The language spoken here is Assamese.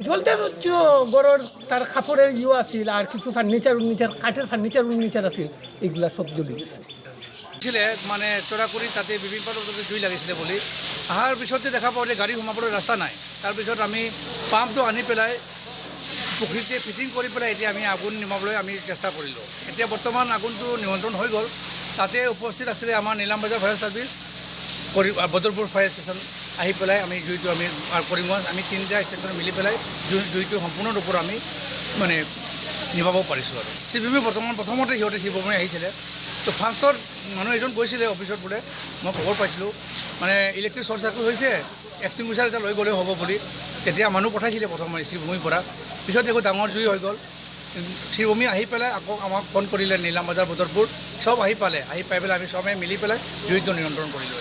জ্বলতে গড়েৰ তাৰ কাপড়েৰ আছিল আৰ কিছু ফাৰ্নিচাৰ কাঠেৰ ফাৰ্নিচাৰ আছিল, এগুলা সব জ্বলি গেছে। ছিলে মানে চোৰাকুৰি তাতে বিভিন্ন পদ্ধতি জুই লাগিছিলে বুলি অহাৰ পিছতে দেখা পাওঁ যে গাড়ী সোমাবলৈ ৰাস্তা নাই। তাৰপিছত আমি পাম্পটো আনি পেলাই পুখুৰীতে ফিটিং কৰি পেলাই এতিয়া আমি আগুন নিমাবলৈ আমি চেষ্টা কৰিলোঁ। এতিয়া বৰ্তমান আগুনটো নিয়ন্ত্ৰণ হৈ গ'ল। তাতে উপস্থিত আছিলে আমাৰ নীলাম বজাৰ fire service, Badarpur fire station আহি পেলাই আমি জুইটো আমি কৰিমগঞ্জ আমি তিনিটা ষ্টেচন মিলি পেলাই জুইটো সম্পূৰ্ণ ৰূপত আমি মানে নিভাব পাৰিছোঁ। আৰু চিভিমি প্ৰথমতে সিহঁতে শিৱমী আহিছিলে। তো ফাৰ্ষ্টত মানুহ এজন গৈছিলে অফিচত বোলে, মই খবৰ পাইছিলোঁ মানে ইলেক্ট্ৰিক শ্বৰ্ট চাৰ্কিট হৈছে, এক্সটিংগুইচাৰ এটা লৈ গ'লেই হ'ব বুলি। তেতিয়া মানুহ পঠাইছিলে প্ৰথমে শ্ৰীভূমিৰ পৰা। পিছত একো ডাঙৰ জুই হৈ গ'ল। শ্ৰীভূমি আহি পেলাই আকৌ আমাক ফোন কৰিলে নীলাম বজাৰ বদৰপুৰ, চব আহি পালে। আহি পাই পেলাই আমি চবে মিলি পেলাই জুইটো নিয়ন্ত্ৰণ কৰিলোঁ।